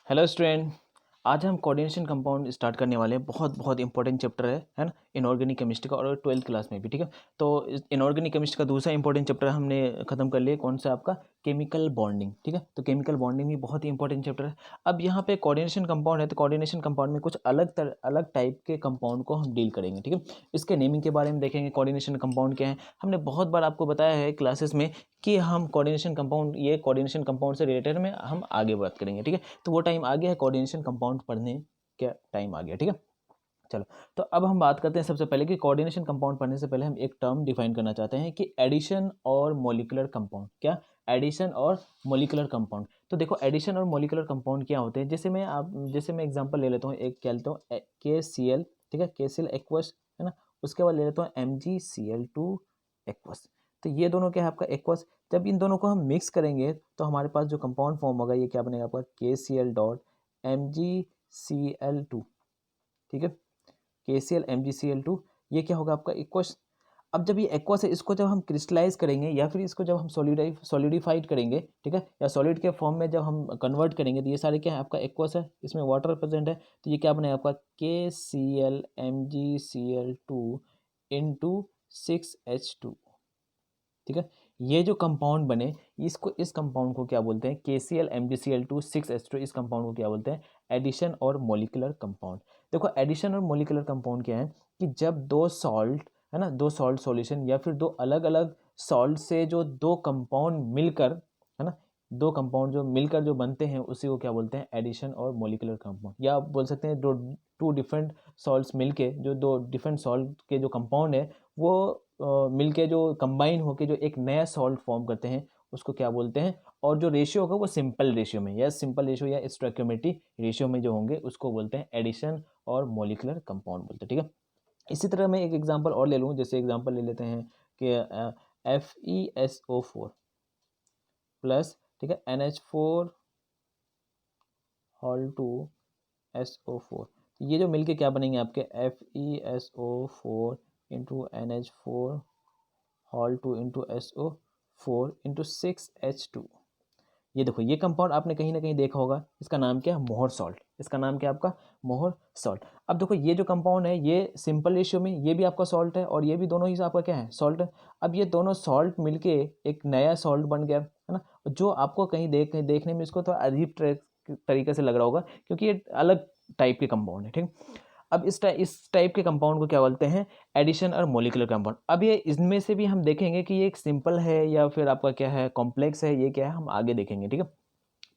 Hello student. आज हम coordination compound start करने वाले हैं। बहुत बहुत इंपॉर्टेंट चैप्टर है ना, इनऑर्गेनिक केमिस्ट्री का, और 12th क्लास में भी। ठीक है, तो इनऑर्गेनिक केमिस्ट्री का दूसरा इंपॉर्टेंट चैप्टर हमने खत्म कर लिया। कौन सा आपका? Chemical bonding. ठीक है, तो केमिकल बॉन्डिंग भी बहुत ही इंपॉर्टेंट चैप्टर है। अब यहाँ पे कोऑर्डिनेशन कंपाउंड है, तो कोऑर्डिनेशन कंपाउंड में कुछ अलग टाइप के कंपाउंड को हम डील करेंगे। ठीक है, इसके नेमिंग के बारे में देखेंगे, कोऑर्डिनेशन कंपाउंड क्या है। हमने बहुत बार आपको बताया है क्लासेस में कि हम कोऑर्डिनेशन कंपाउंड, ये कोऑर्डिनेशन कंपाउंड से रिलेटेड में हम आगे बात करेंगे। ठीक है, तो वो टाइम आ गया है, कोऑर्डिनेशन कंपाउंड पढ़ने का टाइम आ गया। ठीक है, चलो, तो अब हम बात करते हैं सबसे पहले कि कोऑर्डिनेशन कंपाउंड पढ़ने से पहले हम एक टर्म डिफाइन करना चाहते हैं कि एडिशन और मॉलिक्यूलर कंपाउंड। क्या? एडिशन और मॉलिक्यूलर कंपाउंड। तो देखो, एडिशन और मॉलिक्यूलर कंपाउंड क्या होते हैं। जैसे मैं एग्जांपल ले लेता हूँ, एक क्या लेता हूँ, KCl। ठीक है, KCl एक्वस, है ना। उसके बाद ले लेता हूँ MgCl2 एक्वस। तो ये दोनों क्या है आपका? एक्वस। जब इन दोनों को हम मिक्स करेंगे तो हमारे पास जो कंपाउंड फॉर्म होगा, ये क्या बनेगा आपका? KCl dot MgCl2। ठीक है, KCl MgCl2, ये क्या होगा आपका? एक्वस। अब जब ये एक्वस है, इसको जब हम क्रिस्टलाइज करेंगे या फिर इसको जब हम सॉलिडिफाइड करेंगे, ठीक है, या सॉलिड के फॉर्म में जब हम कन्वर्ट करेंगे, तो ये सारे क्या है आपका? एक्वस है। इसमें वाटर प्रेजेंट है, तो ये क्या बनेगा आपका? KCl MgCl2 into 6H2। ठीक है, ये जो कंपाउंड बने, इस कंपाउंड को क्या बोलते हैं? KCl MgCl2 6H2। इस कंपाउंड को क्या बोलते हैं? एडिशन और मॉलिक्यूलर कंपाउंड। देखो, एडिशन और मॉलिक्यूलर कंपाउंड क्या है कि जब दो सॉल्ट, है ना, दो सॉल्ट सॉल्यूशन या फिर दो अलग अलग सॉल्ट से जो दो कंपाउंड मिलकर, है ना, दो कंपाउंड जो मिलकर जो बनते हैं, उसी को क्या बोलते हैं? एडिशन और मॉलिक्यूलर कंपाउंड। या आप बोल सकते हैं, दो टू डिफरेंट सॉल्ट्स मिलके, जो दो डिफरेंट सॉल्ट के जो कंपाउंड है, वो मिलके जो कंबाइन होके जो एक नया सॉल्ट फॉर्म करते हैं, उसको क्या बोलते हैं? और जो रेशियो होगा वो सिंपल रेशियो में, या सिंपल रेशियो या स्टोइकियोमेट्रिक रेशियो में जो होंगे, उसको बोलते हैं एडिशन और मॉलिक्यूलर कंपाउंड बोलते हैं। ठीक है, इसी तरह मैं एक एग्जांपल और ले लूँ। जैसे एग्जांपल ले लेते हैं कि FeSO4 प्लस, ठीक है, NH4 होल टू SO4। तो ये जो मिलके क्या बनेंगे आपके? FeSO4 into NH4 whole two into SO4 into 6H2। ये देखो, ये कंपाउंड आपने कहीं ना कहीं देखा होगा। इसका नाम क्या है? मोहर सॉल्ट। इसका नाम क्या है आपका? मोहर सॉल्ट। अब देखो, ये जो कंपाउंड है, ये सिंपल रेशियो में ये भी आपका सॉल्ट है, और ये भी दोनों ही आपका क्या है? सॉल्ट है। अब ये दोनों सॉल्ट मिलके एक नया सॉल्ट बन गया, है ना। जो आपको कहीं देखने में इसको थोड़ा अजीब तरीके से लग रहा होगा, क्योंकि ये अलग टाइप के कंपाउंड है। ठीक, अब इस टाइप के कंपाउंड को क्या बोलते हैं? एडिशन और मॉलिक्यूलर कंपाउंड। अब ये इनमें से भी हम देखेंगे कि ये एक सिंपल है या फिर आपका क्या है? कॉम्प्लेक्स है, ये क्या है हम आगे देखेंगे। ठीक है,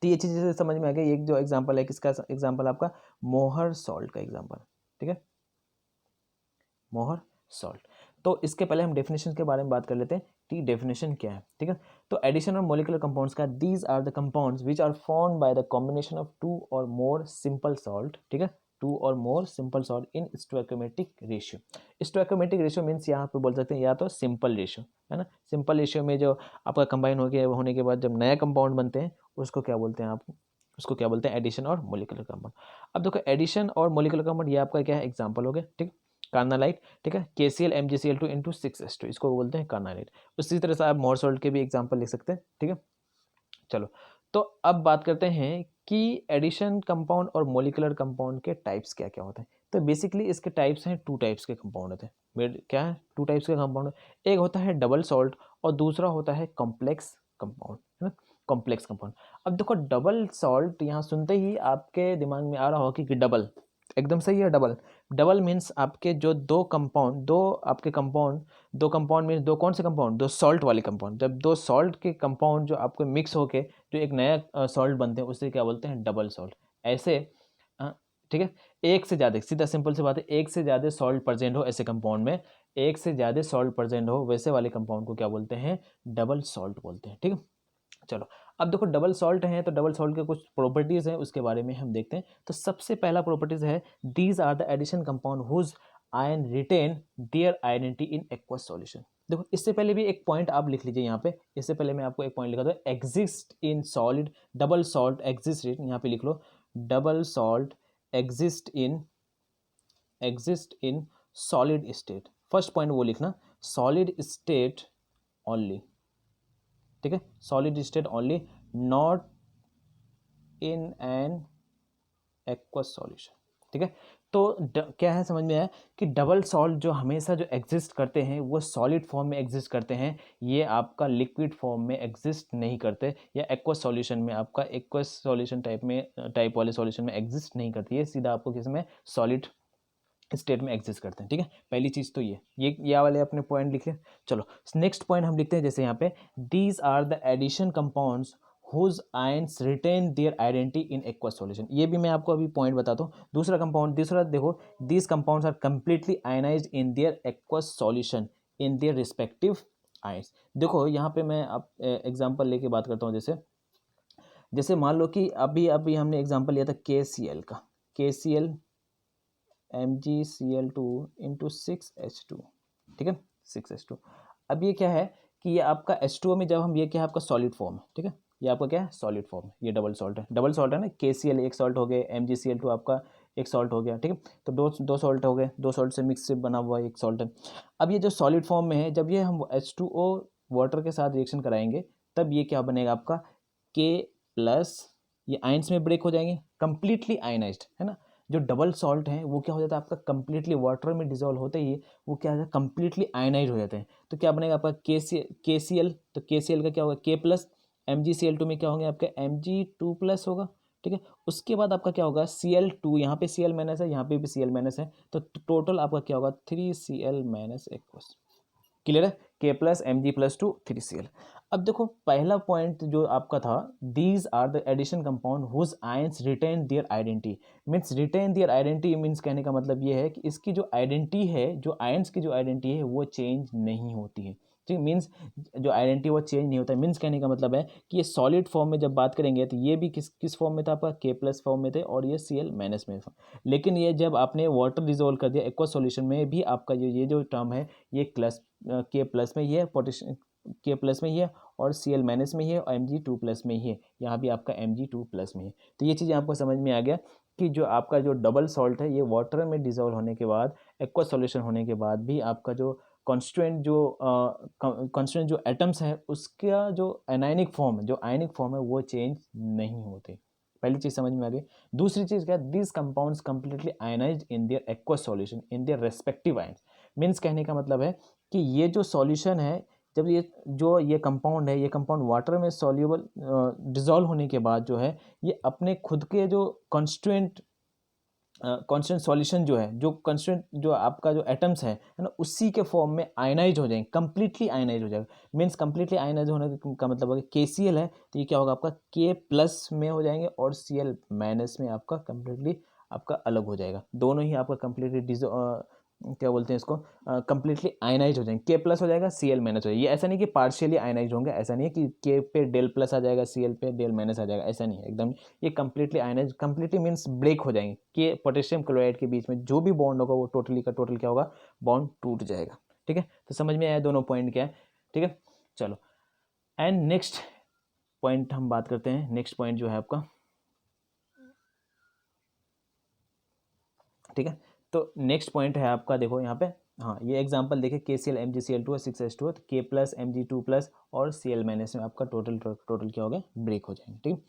तो ये चीज़ समझ में आ गई। एक जो एग्जांपल है, किसका एग्जांपल? आपका मोहर सॉल्ट का एग्जांपल। ठीक है, मोहर सॉल्ट। तो इसके पहले हम डेफिनेशन के बारे में बात कर लेते हैं कि डेफिनेशन क्या है। ठीक है, तो एडिशन और मॉलिक्यूलर कंपाउंड्स का, these are the compounds which are formed by the combination of two or more simple salt. ठीक है, two or more simple salt in stoichiometric ratio. Stoichiometric ratio means यहाँ पे बोल सकते हैं या तो सिंपल रेशियो, है ना। सिंपल रेशियो में जो आपका कंबाइन होने के बाद जब नया कंपाउंड बनते हैं, उसको क्या बोलते हैं आप? उसको क्या बोलते हैं? एडिशन और मॉलिक्यूलर कंपाउंड। अब देखो, एडिशन और मॉलिक्यूलर कंपाउंड, ये आपका क्या है? एग्जांपल हो गया। ठीक, कार्नालाइट। ठीक है, KCl MgCl2 इंटू 6H2, इसको बोलते हैं कार्नालाइट। उसी तरह से आप मोर सॉल्ट के भी एग्जांपल लिख सकते हैं। ठीक है, चलो, तो अब बात करते हैं कि एडिशन कंपाउंड और मॉलिक्यूलर कंपाउंड के टाइप्स क्या क्या होते हैं। तो बेसिकली इसके टाइप्स हैं, टू टाइप्स के कंपाउंड होते हैं। क्या है? टू टाइप्स के कंपाउंड। एक होता है डबल सॉल्ट, और दूसरा होता है कॉम्प्लेक्स कंपाउंड, है ना। Complex compound. अब देखो, डबल सॉल्ट यहाँ सुनते ही आपके दिमाग में आ रहा होगा कि डबल, एकदम सही है। डबल, डबल मीन्स आपके जो दो कंपाउंड, दो कंपाउंड मीन्स दो कौन से कंपाउंड? दो सॉल्ट वाले कंपाउंड। जब दो सॉल्ट के कंपाउंड जो आपको मिक्स होके जो एक नया सॉल्ट बनते हैं, उसे क्या बोलते हैं? Double salt. ऐसे, अ, ठीक है, एक से ज़्यादा, सीधा सिंपल सी बात है, एक से ज़्यादा सॉल्ट प्रेजेंट हो ऐसे कंपाउंड में, एक से ज़्यादा सॉल्ट प्रेजेंट हो वैसे वाले कंपाउंड को क्या बोलते हैं? डबल सॉल्ट बोलते हैं। ठीक है, चलो, अब देखो, डबल सॉल्ट है तो डबल सॉल्ट के कुछ प्रॉपर्टीज हैं, उसके बारे में हम देखते हैं। तो सबसे पहला प्रॉपर्टीज है, these are the addition compound whose ion retain their identity in aqueous solution. देखो, इससे पहले भी एक पॉइंट आप लिख लीजिए यहाँ पे। इससे पहले मैं आपको एक पॉइंट लिखा था, exist in solid, double salt exist, यहाँ पे लिख लो, double salt exist in solid state. First point वो लिखना, सॉलिड स्टेट ओनली। ठीक है, solid state only, not in an aqueous solution. ठीक है, तो क्या है समझ में आया कि डबल सॉल्ट जो हमेशा जो एग्जिस्ट करते हैं वो सॉलिड फॉर्म में एग्जिस्ट करते हैं, ये आपका लिक्विड फॉर्म में एग्जिस्ट नहीं करते, या एक्वस सॉल्यूशन में आपका एक्वस सॉल्यूशन टाइप वाले सॉल्यूशन में एग्जिस्ट नहीं करती है, सीधा आपको किसमें सॉलिड स्टेट में एग्जिस्ट करते हैं। ठीक है, पहली चीज़ तो ये वाले अपने पॉइंट लिखे। चलो नेक्स्ट पॉइंट हम लिखते हैं, जैसे यहाँ पे these are the addition compounds whose ions retain their identity in aqueous solution। ये भी मैं आपको अभी पॉइंट बताता हूँ। दूसरा देखो, these compounds are completely ionized in their aqueous solution in their respective ions। देखो यहाँ पे मैं आप एग्जांपल लेके बात करता हूँ, जैसे मान लो कि अभी हमने एग्जांपल लिया था KCl का, KCl MgCl2 इंटू 6H2। ठीक है, 6H2। अब ये क्या है कि ये आपका H2O में जब हम, ये क्या है आपका सॉलिड फॉर्म है। ठीक है, ये आपका क्या है सॉलिड फॉर्म है, ये डबल सॉल्ट है ना, KCl एक सॉल्ट हो गए, MgCl2 आपका एक सॉल्ट हो गया। ठीक है, तो दो सॉल्ट हो गए, दो सॉल्ट से मिक्स से बना हुआ एक सॉल्ट है। अब ये जो सॉलिड फॉर्म में है, जब ये हम H2O वाटर के साथ रिएक्शन कराएंगे तब ये क्या बनेगा आपका K+, ये आयंस में ब्रेक हो जाएंगे, कंप्लीटली आयनाइज्ड है ना। जो डबल सॉल्ट है वो क्या हो जाता है आपका कंप्लीटली वाटर में डिजोल्व होते ही वो क्या हो जाता है कंप्लीटली आयनाइज हो जाते हैं। तो क्या बनेगा आपका KCl, तो KCl का क्या होगा K+, MgCl2 में क्या होंगे आपका Mg2+ होगा। ठीक है, उसके बाद आपका क्या होगा Cl2, यहाँ पे Cl- है, यहाँ पे भी Cl- है, तो टोटल आपका क्या होगा 3Cl- एक्वस। क्लियर है, K+Mg+2 3Cl। अब देखो पहला पॉइंट जो आपका था, these are the addition compound whose ions retain their identity. Means retain their identity means कहने का मतलब ये है कि इसकी जो आइडेंटिटी है, जो आयंस की जो आइडेंटिटी है वो चेंज नहीं होती है। ठीक, मीन्स जो आइडेंटिटी वो चेंज नहीं होता है। मीन्स कहने का मतलब है कि ये सॉलिड फॉर्म में जब बात करेंगे तो ये भी किस फॉर्म में था आपका K+ फॉर्म में थे, और ये Cl- में था। लेकिन ये जब आपने वाटर डिजोल्व कर दिया एक्वा सॉल्यूशन में भी आपका ये जो टर्म है ये K+ में ही है, पोटेशियम K+ में ही है, और Cl- में ही है, और Mg2+ में ही है, यहाँ भी आपका Mg2+ में है। तो ये चीज़ें आपको समझ में आ गया कि जो आपका जो डबल सॉल्ट है ये वाटर में डिजोल्व होने के बाद, एक्वा सॉल्यूशन होने के बाद भी आपका जो कॉन्स्टिट्यूएंट जो एटम्स है उसका जो आयनिक फॉर्म है वो चेंज नहीं होते। पहली चीज समझ में आ गई। दूसरी चीज क्या, this compounds completely ionised in their aqua solution in their respective ions. Means कहने का मतलब है कि ये जो सॉल्यूशन है, जब ये कंपाउंड है, ये कंपाउंड वाटर में सॉल्यूबल डिजोल्व होने के बाद जो है ये अपने खुद के जो कॉन्स्टिट्यूएंट सॉल्यूशन जो है, जो कॉन्स्टेंट जो आपका जो एटम्स है ना, उसी के फॉर्म में आयनाइज हो जाएंगे, कंप्लीटली आयनाइज हो जाएगा। मीन्स कंप्लीटली आयनाइज होने का मतलब है KCl है तो ये क्या होगा आपका K+ में हो जाएंगे, और Cl- में आपका कंप्लीटली आपका अलग हो जाएगा। दोनों ही आपका कंप्लीटली क्या बोलते हैं इसको, कंप्लीटली आयनाइज हो जाएंगे। K+ हो जाएगा, Cl- हो जाएगा। ये ऐसा नहीं कि पार्शियली आयनाइज होंगे, ऐसा नहीं है कि K पे Del+ आ जाएगा, Cl पे Del- आ जाएगा, ऐसा नहीं है एकदम। ये completely ionise, completely means break हो जाएंगे कि पोटेशियम क्लोराइड के बीच में जो भी बॉन्ड होगा वो टोटली का टोटल क्या होगा, बॉन्ड टूट जाएगा। ठीक है, तो समझ में आया दोनों पॉइंट क्या है। ठीक है, चलो एंड नेक्स्ट पॉइंट हम बात करते हैं। नेक्स्ट पॉइंट जो है आपका, ठीक है, तो नेक्स्ट पॉइंट है आपका, देखो यहाँ पे, हाँ ये एग्जांपल देखिए KCl MgCl2 और 6H2 है, तो K+ Mg2+ और Cl- में आपका टोटल क्या हो गया, ब्रेक हो जाएंगे। ठीक,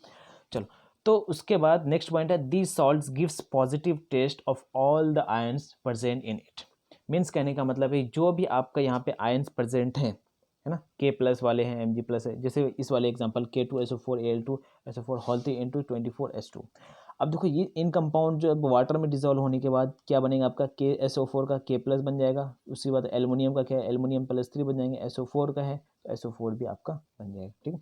चलो तो उसके बाद नेक्स्ट पॉइंट है these salts gives positive test of all the ions present in it. Means कहने का मतलब है जो भी आपका यहाँ पे आयंस प्रेजेंट हैं, है ना, K+ वाले हैं, Mg+ है, जैसे इस वाले example K2SO4Al2SO4 whole 3 into 24H2। अब देखो ये इन कंपाउंड जो वाटर में डिजोल्व होने के बाद क्या बनेगा आपका KSO4 का K+ बन जाएगा, उसके बाद एल्युमिनियम का क्या है, Al+3 बन जाएंगे, SO4 का है तो SO4 भी आपका बन जाएगा। ठीक है,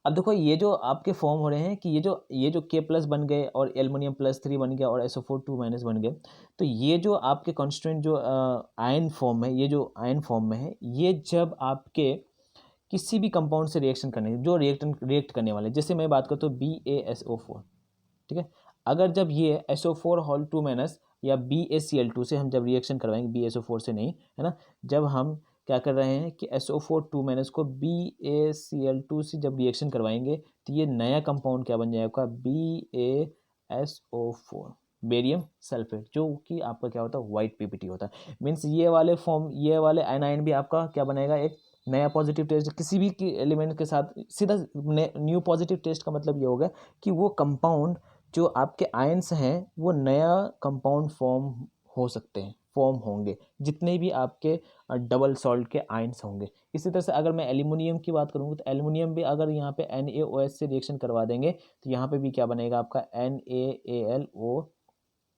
अब देखो ये जो आपके फॉर्म हो रहे हैं कि ये जो K+ बन गए और Al+3 बन गया और SO4 2- बन गए, तो ये जो आपके कॉन्स्टिट्यूएंट जो आयन फॉर्म है, ये जो आयन फॉर्म में है, ये जब आपके किसी भी कंपाउंड से रिएक्शन करने जो रिएक्ट करने वाले, जैसे मैं बात करता हूँ BaSO4। ठीक है, अगर जब ये SO4 होल 2- या BaCl2 से हम जब रिएक्शन करवाएंगे, BaSO4 से नहीं, है ना, जब हम क्या कर रहे हैं कि SO4 2- को BaCl2 से जब रिएक्शन करवाएंगे तो ये नया कंपाउंड क्या बन जाएगा, BaSO4 बेरियम सल्फेट, जो कि आपका क्या होता है, व्हाइट PPT होता है। मीन्स ये वाले आयनाइन भी आपका क्या बनेगा, एक नया पॉजिटिव टेस्ट किसी भी एलिमेंट के साथ सीधा न्यू पॉजिटिव टेस्ट का मतलब ये होगा कि वो कंपाउंड जो आपके आयंस हैं वो नया कंपाउंड फॉर्म होंगे जितने भी आपके डबल सॉल्ट के आयंस होंगे। इसी तरह से अगर मैं एल्यूमिनियम की बात करूँगा तो एल्यूमिनियम भी अगर यहाँ पे NaOH से रिएक्शन करवा देंगे तो यहाँ पे भी क्या बनेगा आपका NaAlO,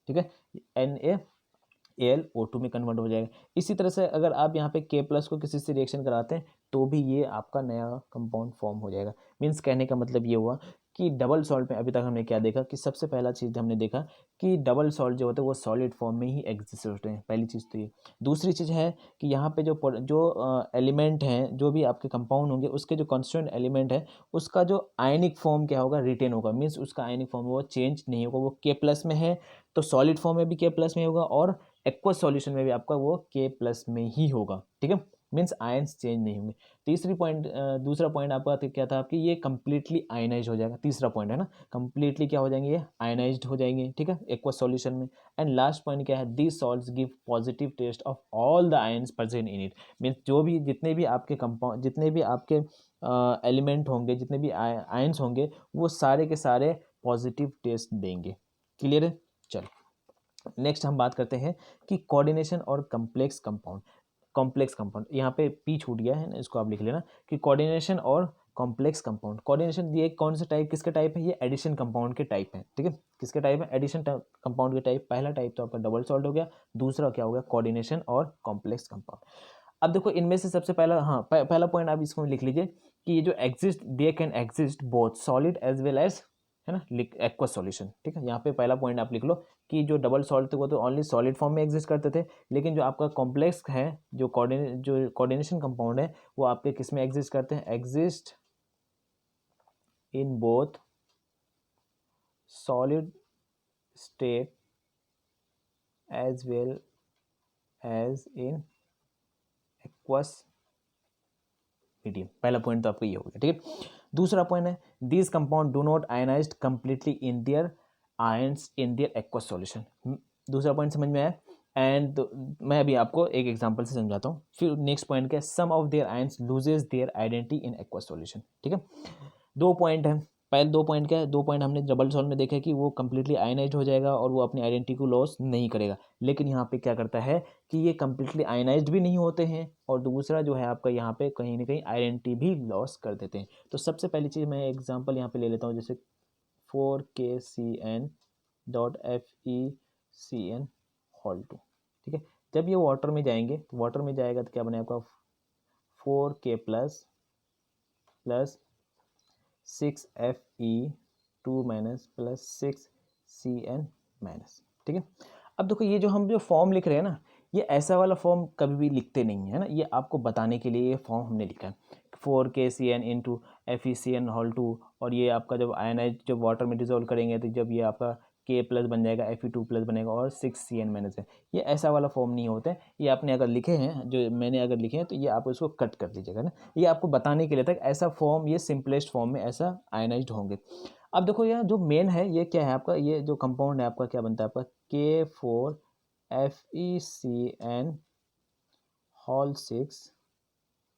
ठीक है, NaAlO2 में कन्वर्ट हो जाएगा। इसी तरह से अगर आप यहाँ पे K+ को किसी से रिएक्शन कराते हैं तो भी ये आपका नया कंपाउंड फॉर्म हो जाएगा। मीन्स कहने का मतलब ये हुआ कि डबल सॉल्ट में अभी तक हमने क्या देखा कि सबसे पहला चीज़ हमने देखा कि डबल सॉल्ट जो होते हैं वो सॉलिड फॉर्म में ही एग्जिस्ट होते हैं, पहली चीज़ तो ये। दूसरी चीज़ है कि यहाँ पे जो एलिमेंट हैं, जो भी आपके कंपाउंड होंगे उसके जो कॉन्स्टिट्यूएंट एलिमेंट है उसका जो आयनिक फॉर्म क्या होगा, रिटेन होगा। मीन्स उसका आयनिक फॉर्म वो चेंज नहीं होगा। वो K+ में है तो सॉलिड फॉर्म में भी K+ में होगा और एक्वस सॉल्यूशन में भी आपका वो K+ में ही होगा, ठीक है। मीन्स आयंस चेंज नहीं होंगे। दूसरा पॉइंट आपका क्या था आपकी, ये कंप्लीटली आयनाइज हो जाएगा। तीसरा पॉइंट है ना, कंप्लीटली क्या हो जाएंगे, ये आयनाइज्ड हो जाएंगे, ठीक है, एक्वस सॉल्यूशन में। एंड लास्ट पॉइंट क्या है, these salts give positive test of all the ions present in it. Means जितने भी आपके कंपाउंड, जितने भी आपके एलिमेंट होंगे, जितने भी आयंस होंगे वो सारे के सारे पॉजिटिव टेस्ट देंगे। क्लियर है। चलो नेक्स्ट हम बात करते हैं कि कोऑर्डिनेशन और कॉम्प्लेक्स कंपाउंड। यहाँ पे पी छूट गया है ना, इसको आप लिख लेना कि कोऑर्डिनेशन और कॉम्प्लेक्स कंपाउंड। कोऑर्डिनेशन ये कौन सा टाइप, किसका टाइप है, ये एडिशन कंपाउंड के टाइप है, ठीक है। किसके टाइप है, एडिशन कंपाउंड के टाइप। पहला टाइप तो आपका डबल सॉल्ट हो गया, दूसरा क्या हो गया, कोऑर्डिनेशन और कॉम्प्लेक्स कंपाउंड। अब देखो इनमें से सबसे पहला, हाँ पहला पॉइंट आप इसको लिख लीजिए कि ये जो exist, they can exist both solid as well as, है ना, एक्वस सॉल्यूशन, ठीक है। यहाँ पे पहला पॉइंट आप लिख लो कि जो डबल सॉल्ट थे वो तो ओनली सॉलिड फॉर्म में एग्जिस्ट करते थे, लेकिन जो आपका कॉम्प्लेक्स है, जो कोऑर्डिनेशन कंपाउंड है वो आपके किस में एग्जिस्ट करते हैं, exist in both solid state as well as in aqueous medium. पहला पॉइंट तो आपका ये हो गया, ठीक है। दूसरा पॉइंट है these compound do not ionised completely in their ions in their aqueous solution. दूसरा पॉइंट समझ में आया। एंड मैं अभी आपको एक एग्जांपल से समझाता हूँ। फिर नेक्स्ट पॉइंट क्या है, some of their ions loses their identity in aqueous solution, ठीक है। दो पॉइंट है, पहले दो पॉइंट क्या है, दो पॉइंट हमने डबल सॉल्व में देखा कि वो कंप्लीटली आयनाइज हो जाएगा और वो अपनी आइडेंटिटी को लॉस नहीं करेगा। लेकिन यहाँ पे क्या करता है कि ये कंप्लीटली आयनाइज्ड भी नहीं होते हैं और दूसरा जो है आपका यहाँ पे कहीं ना कहीं आइडेंटिटी भी लॉस कर देते हैं। तो सबसे पहली चीज़ मैं एग्जांपल यहाँ पे ले लेता हूँ, जैसे 4KCN.FeCN होल 2, ठीक है। जब ये वाटर में जाएंगे तो वाटर में जाएगा तो क्या बने आपका 4K plus 6Fe2 minus plus 6CN minus, ठीक है। अब देखो ये जो फॉर्म लिख रहे हैं ना, ये ऐसा वाला फॉर्म कभी भी लिखते नहीं है ना, ये आपको बताने के लिए ये फॉर्म हमने लिखा है 4KCN इंटू FeCN होल 2। और ये आपका जब आयनाइज जब वाटर में डिजोल्व करेंगे तो जब ये आपका K+ बन जाएगा, Fe2+ बनेगा और 6CN माइनस है। ये ऐसा वाला फॉर्म नहीं होता है। ये आपने अगर लिखे हैं, जो मैंने अगर लिखे हैं तो ये आप उसको कट कर दीजिएगा ना, ये आपको बताने के लिए तक ऐसा फॉर्म, ये सिंपलेस्ट फॉर्म में ऐसा आयनाइज्ड होंगे। अब देखो यह जो मेन है ये क्या है आपका, ये जो कंपाउंड है आपका क्या बनता है आपका K4FeCN होल 6,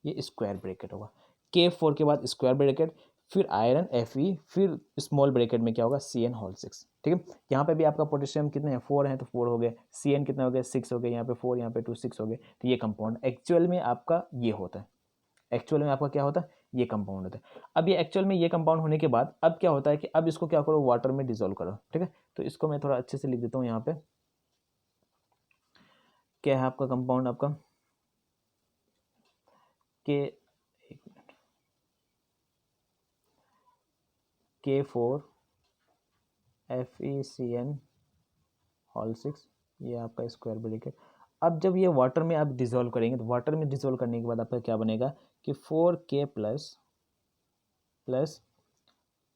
ये स्क्वायर ब्रैकेट होगा। K4 के बाद स्क्वायर ब्रैकेट, फिर आयरन Fe, फिर स्मॉल ब्रैकेट में क्या होगा CN होल 6, ठीक है। यहाँ पे भी आपका पोटेशियम कितने हैं, 4 हैं तो 4 हो गए, CN कितना हो गया 6 हो गए, यहाँ पे 4, यहाँ पे 2, 6 हो गए। तो ये कंपाउंड एक्चुअल में आपका ये होता है, एक्चुअल में आपका क्या होता है, ये कंपाउंड होता है। अब ये एक्चुअल में ये कंपाउंड होने के बाद अब क्या होता है कि अब इसको क्या करो, वाटर में डिजोल्व करो, ठीक है। तो इसको मैं थोड़ा अच्छे से लिख देता हूँ यहाँ पे। क्या है आपका कंपाउंड, आपका K4FeCN होल 6, ये आपका स्क्वायर ब्रैकेट। अब जब ये वाटर में आप डिजोल्व करेंगे तो वाटर में डिजोल्व करने के बाद आपका क्या बनेगा कि 4K प्लस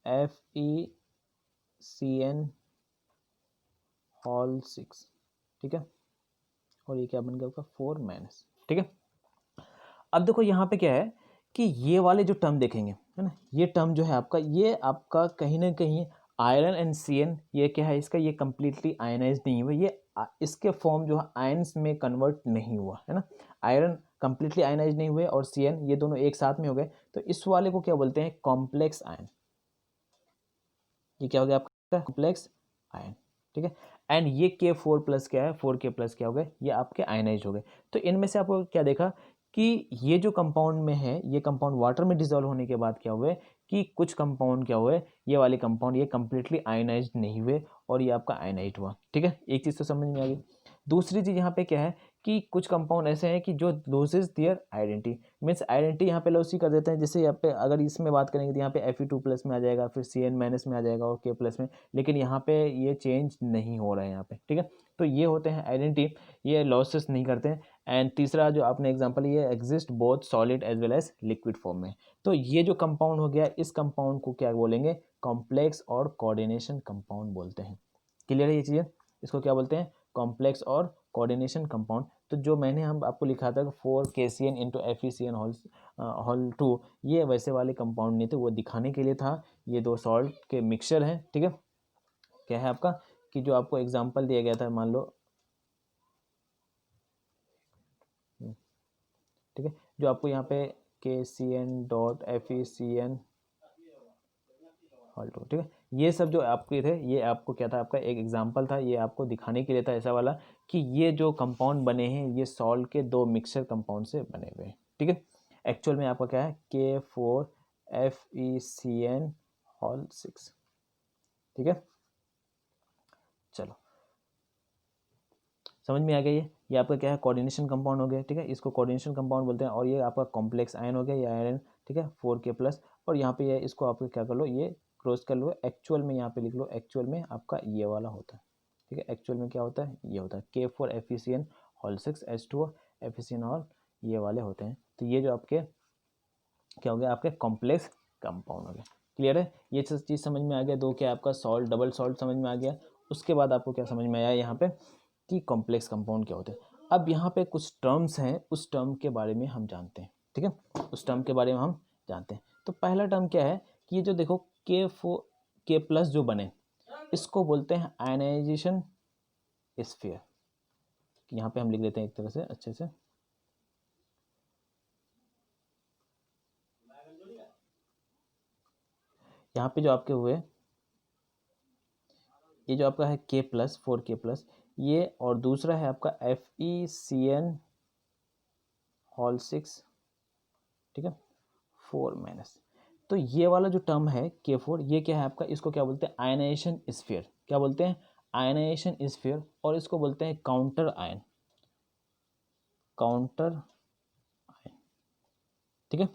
FeCN होल 6, ठीक है। और ये क्या बन गया आपका 4 माइनस, ठीक है। अब देखो यहाँ पे क्या है कि ये वाले जो टर्म देखेंगे, है ना, ये टर्म जो है आपका, ये आपका कहीं ना कहीं आयरन एंड CN, ये क्या है इसका, ये कंप्लीटली आयनाइज नहीं हुआ, ये इसके फॉर्म जो है आयंस में कन्वर्ट नहीं हुआ, है ना। आयरन कंप्लीटली आयनाइज नहीं हुए और CN ये दोनों एक साथ में हो गए, तो इस वाले को क्या बोलते हैं, कॉम्प्लेक्स आयन। ये क्या हो गया आपका कॉम्प्लेक्स आयन, ठीक है। एंड ये K4+ क्या है, 4K+ क्या हो गए, ये आपके आयनाइज हो गए। तो इनमें से आपको क्या देखा कि ये जो कंपाउंड में है, ये कंपाउंड वाटर में डिजोल्व होने के बाद क्या हुए कि कुछ कंपाउंड क्या हुए, ये वाले कंपाउंड ये कंप्लीटली आयनाइज नहीं हुए और ये आपका आयनाइट हुआ, ठीक है। एक चीज़ तो समझ में आ गई। दूसरी चीज़ यहाँ पे क्या है कि कुछ कंपाउंड ऐसे हैं कि जो loses there identity, means identity यहाँ पे लॉस ही कर देते हैं। जैसे यहाँ पे अगर इसमें बात करेंगे तो यहाँ पे Fe2+ में आ जाएगा, फिर Cn- में आ जाएगा और K+ में, लेकिन यहाँ पे ये चेंज नहीं हो रहा है यहाँ पे, ठीक है। तो ये होते हैं आइडेंटिटी, ये लॉसेस नहीं करते हैं। एंड तीसरा जो आपने एग्जांपल, ये exist both solid as well as liquid form में। तो ये जो कंपाउंड हो गया, इस कंपाउंड को क्या बोलेंगे, कॉम्प्लेक्स और कोऑर्डिनेशन कंपाउंड बोलते हैं। क्लियर है ये चीज़ें, इसको क्या बोलते हैं, कॉम्प्लेक्स और कोऑर्डिनेशन कंपाउंड। तो जो मैंने हम आपको लिखा था 4KCN इंटू FeCN होल 2, ये वैसे वाले कंपाउंड नहीं थे, वो दिखाने के लिए था। ये दो सॉल्ट के मिक्सचर हैं, ठीक है। क्या है आपका कि जो आपको एग्जांपल दिया गया था, मान लो, ठीक है, जो आपको यहाँ पे KCN.FeCN होल 2, ठीक है, ये सब जो आपके थे, ये आपको क्या था, आपका एक एग्जांपल था, ये आपको दिखाने के लिए था ऐसा वाला कि ये जो कंपाउंड बने हैं ये सॉल्ट के दो मिक्सचर कंपाउंड से बने हुए हैं, ठीक है। एक्चुअल में आपका क्या है, K4FeCN होल 6, ठीक है। चलो समझ में आ गया। ये आपका क्या है, कोऑर्डिनेशन कंपाउंड हो गया, ठीक है, इसको कोऑर्डिनेशन कंपाउंड बोलते हैं। और ये आपका कॉम्प्लेक्स आयन हो गया, ये आयरन, ठीक है, 4K+। और यहाँ पे ये इसको आप क्या कर लो, ये क्रॉस कर लो, एक्चुअल में यहाँ पे लिख लो, एक्चुअल में आपका ये वाला होता है, ठीक है। एक्चुअल में क्या होता है, ये होता है K4FeCN whole 6 H2O FeCN whole, ये वाले होते हैं। तो ये जो आपके क्या हो गया, आपके कॉम्प्लेक्स कंपाउंड हो गया। क्लियर है, ये चीज़ समझ में आ गया। दो क्या आपका सॉल्ट, डबल सॉल्ट समझ में आ गया। उसके बाद आपको क्या समझ में आया यहाँ पे कि कॉम्प्लेक्स कंपाउंड क्या होते हैं। अब यहाँ पे कुछ टर्म्स हैं, उस टर्म के बारे में हम जानते हैं, ठीक है, उस टर्म के बारे में हम जानते हैं। तो पहला टर्म क्या है कि ये जो देखो K+ जो बने, इसको बोलते हैं आयनाइजेशन स्फीयर। यहाँ पे हम लिख देते हैं एक तरह से अच्छे से, यहाँ पे जो आपके हुए, ये जो आपका है K+, 4K+, ये, और दूसरा है आपका FeCN होल 6, ठीक है, 4-। तो ये वाला जो टर्म है K4, ये क्या है आपका, इसको क्या बोलते हैं, आयनाइजेशन स्फीयर। क्या बोलते हैं, आयनाइजेशन स्फीयर। और इसको बोलते हैं काउंटर आयन, काउंटर आयन, ठीक है।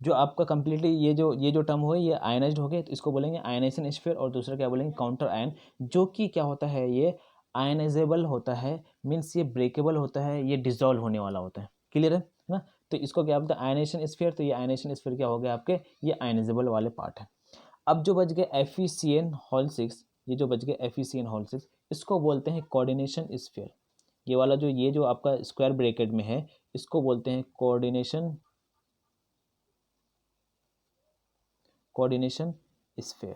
जो आपका कंप्लीटली ये जो टर्म हो, ये आयनाइज्ड हो गए, तो इसको बोलेंगे आयनाइजेशन स्फीयर। और दूसरा क्या बोलेंगे, काउंटर आयन, जो कि क्या होता है, ये आयनाइजेबल होता है, मीन्स ये ब्रेकेबल होता है, ये डिजोल्व होने वाला होता है। क्लियर है ना। तो इसको क्या बोलते हैं, आयनाइजेशन स्फीयर। तो ये आयनाइजेशन स्फीयर क्या हो गया आपके, ये आयनाइजेबल वाले पार्ट है। अब जो बच गए FeCN होल 6, ये जो बच गए FeCN होल 6, इसको बोलते हैं कोऑर्डिनेशन स्फीयर। ये वाला जो ये जो आपका स्क्वायर ब्रैकेट में है, इसको बोलते हैं कोऑर्डिनेशन स्फीयर,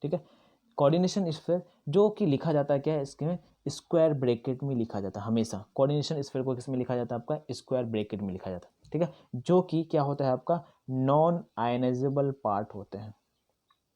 ठीक है। कोऑर्डिनेशन स्फीयर जो कि लिखा जाता है क्या है, इसके में स्क्वायर ब्रैकेट में लिखा जाता है हमेशा। कोऑर्डिनेशन स्फीयर को किस में लिखा जाता है, आपका स्क्वायर ब्रैकेट में लिखा जाता है, ठीक है। जो कि क्या होता है आपका, नॉन आयनाइजेबल पार्ट होते हैं।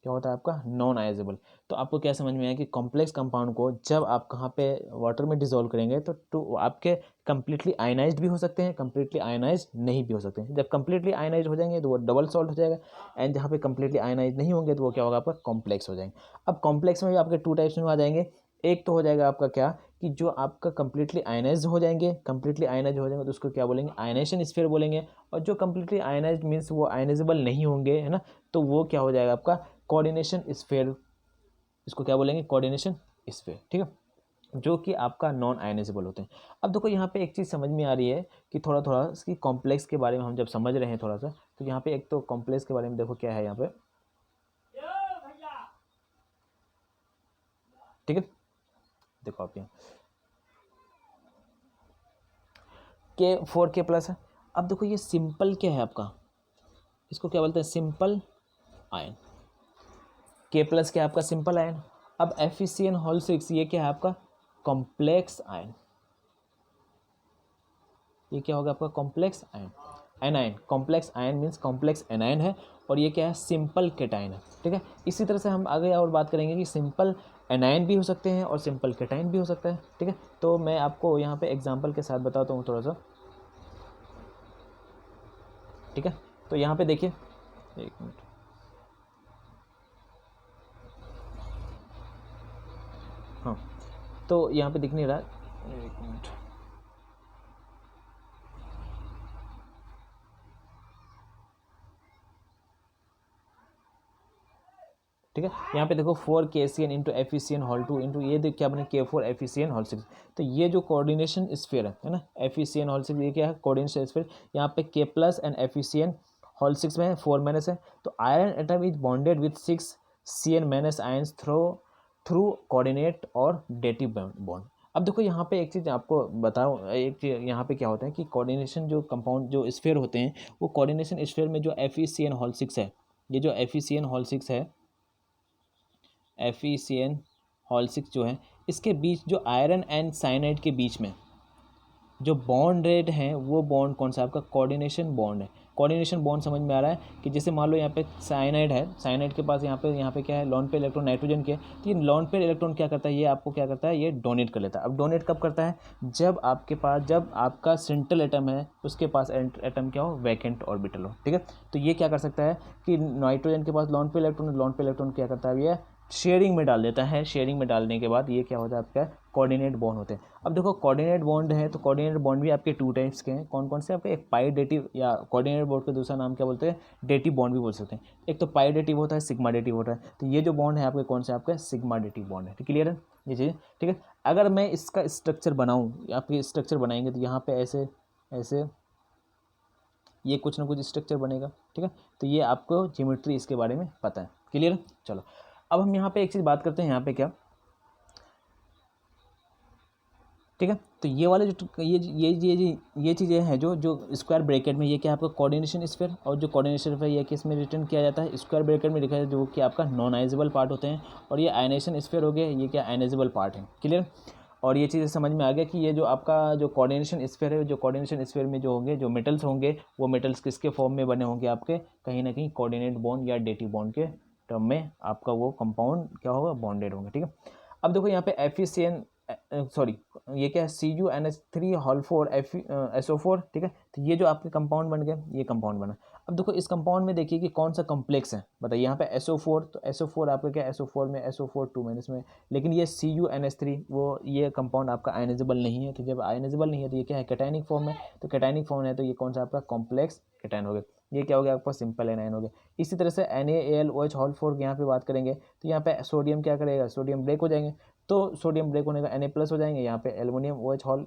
क्या होता है आपका, नॉन आयनाइजेबल। तो आपको क्या समझ में आया कि कॉम्प्लेक्स कंपाउंड को जब आप कहाँ पे वाटर में डिसॉल्व करेंगे तो आपके कंप्लीटली आयनाइज्ड भी हो सकते हैं, कंप्लीटली आयनाइज्ड नहीं भी हो सकते हैं। जब कंप्लीटली आयनाइज्ड हो जाएंगे तो वो डबल सॉल्ट हो जाएगा। एंड जहाँ पे कंप्लीटली आयनाइज्ड नहीं होंगे तो वो क्या होगा, आपका कॉम्प्लेक्स हो जाएंगे। अब कॉम्प्लेक्स में भी आपके टू टाइप्स में आ जाएंगे। एक तो हो जाएगा आपका क्या कि जो आपका कंप्लीटली आयनाइज्ड हो जाएंगे, कंप्लीटली आयनाइज्ड हो जाएंगे तो उसको क्या बोलेंगे, आयनाइजेशन स्फीयर बोलेंगे। और जो कंप्लीटली आयनाइज्ड मीन्स वो आयनाइजेबल नहीं होंगे, है ना, तो वो क्या हो जाएगा आपका कोऑर्डिनेशन स्फीयर। इसको क्या बोलेंगे, कोऑर्डिनेशन स्फीयर, ठीक है, जो कि आपका नॉन आयनाइजेबल होते हैं। अब देखो यहाँ पे एक चीज़ समझ में आ रही है कि थोड़ा थोड़ा इसकी कॉम्प्लेक्स के बारे में हम जब समझ रहे हैं थोड़ा सा, तो यहाँ पे एक तो कॉम्प्लेक्स के बारे में देखो क्या है यहाँ पे, ठीक है। देखो आप यहाँ K4K+ है। अब देखो ये सिंपल क्या है आपका, इसको क्या बोलते हैं, सिंपल आयन। K+ क्या है आपका, सिंपल आयन। अब FeCN होल 6 ये क्या है आपका, कॉम्प्लेक्स आयन। ये क्या होगा आपका, complex ion. A9, complex ion means complex A9 है, और ये क्या है, सिंपल केटाइन है, ठीक है। इसी तरह से हम आगे और बात करेंगे कि सिंपल एनाइन भी हो सकते हैं और सिंपल केटाइन भी हो सकता है, ठीक है। तो मैं आपको यहाँ पे एग्जांपल के साथ बताता हूँ थोड़ा सा, ठीक है। तो यहाँ पे देखिए, एक मिनट, हाँ, तो यहाँ पे दिख नहीं रहा, एक मिनट, ठीक है। यहाँ पे देखो 4 KCN into FeCN whole 2 into ये देख क्या बने K4 FeCN होल 6। तो ये जो कोऑर्डिनेशन स्फीयर है ना, FeCN होल 6, ये क्या है, कोऑर्डिनेशन स्फीयर। यहाँ पे K plus and FeCN whole 6 में है, 4 माइनस है। तो iron atom is bonded with 6 CN minus ions through coordinate or dative bond. अब देखो यहाँ पे एक चीज़ आपको बताओ, एक चीज़ यहाँ पे क्या होता है कि कोऑर्डिनेशन जो कंपाउंड जो स्फीयर होते हैं, वो कोऑर्डिनेशन स्फीयर में जो FeCN होल 6 है, ये जो FeCN होल 6 है, FeCN होल 6 जो है, इसके बीच जो आयरन एंड साइनाइड के बीच में जो बॉन्ड रेट है, वो बॉन्ड कौन सा, आपका कोऑर्डिनेशन बॉन्ड है। कोऑर्डिनेशन बॉन्ड समझ में आ रहा है कि जैसे मान लो यहाँ पे साइनाइड है, साइनाइड के पास यहाँ पे क्या है, लोन पेयर इलेक्ट्रॉन नाइट्रोजन के, तो ये लोन पेयर इलेक्ट्रॉन क्या करता है, ये आपको क्या करता है, ये डोनेट कर लेता है। अब डोनेट कब करता है, जब आपके पास, जब आपका सेंट्रल एटम है, उसके पास एटम क्या हो, वैकेंट ऑर्बिटल हो, ठीक है। तो ये क्या कर सकता है कि नाइट्रोजन के पास लोन पेयर इलेक्ट्रॉन क्या करता है, ये शेयरिंग में डाल देता है। शेयरिंग में डालने के बाद ये क्या होता है, आपका कोऑर्डिनेट बॉन्ड होते हैं। अब देखो कोऑर्डिनेट बॉन्ड है, तो कोऑर्डिनेट बॉन्ड भी आपके 2 टाइप्स के हैं। कौन कौन से आपके, एक पाई डेटिव, या कोऑर्डिनेट बॉन्ड का दूसरा नाम क्या बोलते हैं, डेटिव बॉन्ड भी बोल सकते हैं। एक तो पाई डेटिव होता है, सिग्मा डेटिव होता है। तो ये जो बॉन्ड है आपके कौन से, आपका सिग्मा डेटिव बॉन्ड है, ठीक, क्लियर है ये चीज़, ठीक है। अगर मैं इसका स्ट्रक्चर बनाऊँ, आपके स्ट्रक्चर बनाएंगे तो यहाँ पे ऐसे ऐसे ये कुछ ना कुछ स्ट्रक्चर बनेगा, ठीक है। तो ये आपको ज्योमेट्री इसके बारे में पता है, क्लियर है। चलो, अब हम यहाँ पे एक चीज़ बात करते हैं, यहाँ पे क्या, ठीक है। तो ये वाले जो ये चीज़ें हैं जो जो स्क्वायर ब्रैकेट में, ये क्या आपका कोऑर्डिनेशन स्फीयर, और जो कोऑर्डिनेशन स्फीयर ये किस में रिटर्न किया जाता है, स्क्वायर ब्रैकेट में लिखा है, जो कि आपका नॉन आइजेबल पार्ट होते हैं। और ये आयनेशन स्फीयर हो गया, ये क्या आयनेजेबल पार्ट है, क्लियर। और ये चीज़ें समझ में आ गया कि ये जो आपका जो कोऑर्डिनेशन स्फीयर है, जो कोऑर्डिनेशन स्फीयर में जो होंगे, जो मेटल्स होंगे, वो मेटल्स किसके फॉर्म में बने होंगे, आपके कहीं ना कहीं कोऑर्डिनेट बॉन्ड या डेटिव बॉन्ड के टर्म में आपका वो कंपाउंड क्या होगा, बॉन्डेड होंगे, ठीक है। अब देखो यहाँ पे FeCN, सॉरी, ये क्या है, CuNH3 होल 4 SO4, ठीक है। तो ये जो आपके कंपाउंड बन गए, ये कंपाउंड बना। अब देखो इस कंपाउंड में देखिए कि कौन सा कॉम्प्लेक्स है, बताइए। यहाँ पे SO4, तो SO4 आपका क्या, SO4 में SO4 2 माइनस में, लेकिन ये CuNH3 वो ये कंपाउंड आपका आयनाइजेबल नहीं है। तो जब आयनाइजेबल नहीं है तो ये क्या है, कैटायनिक फॉर्म है। तो कैटायनिक फॉर्म है तो ये कौन सा आपका कॉम्प्लेक्स कैटायन हो गया, ये क्या हो गया आपका सिंपल एनायन हो गया। इसी तरह से NaAlOH होल 4 यहाँ पे बात करेंगे, तो यहाँ पे सोडियम क्या करेगा, सोडियम ब्रेक हो जाएंगे। तो सोडियम ब्रेक होने का Na प्लस हो जाएंगे, यहाँ पे एल्युमिनियम OH होल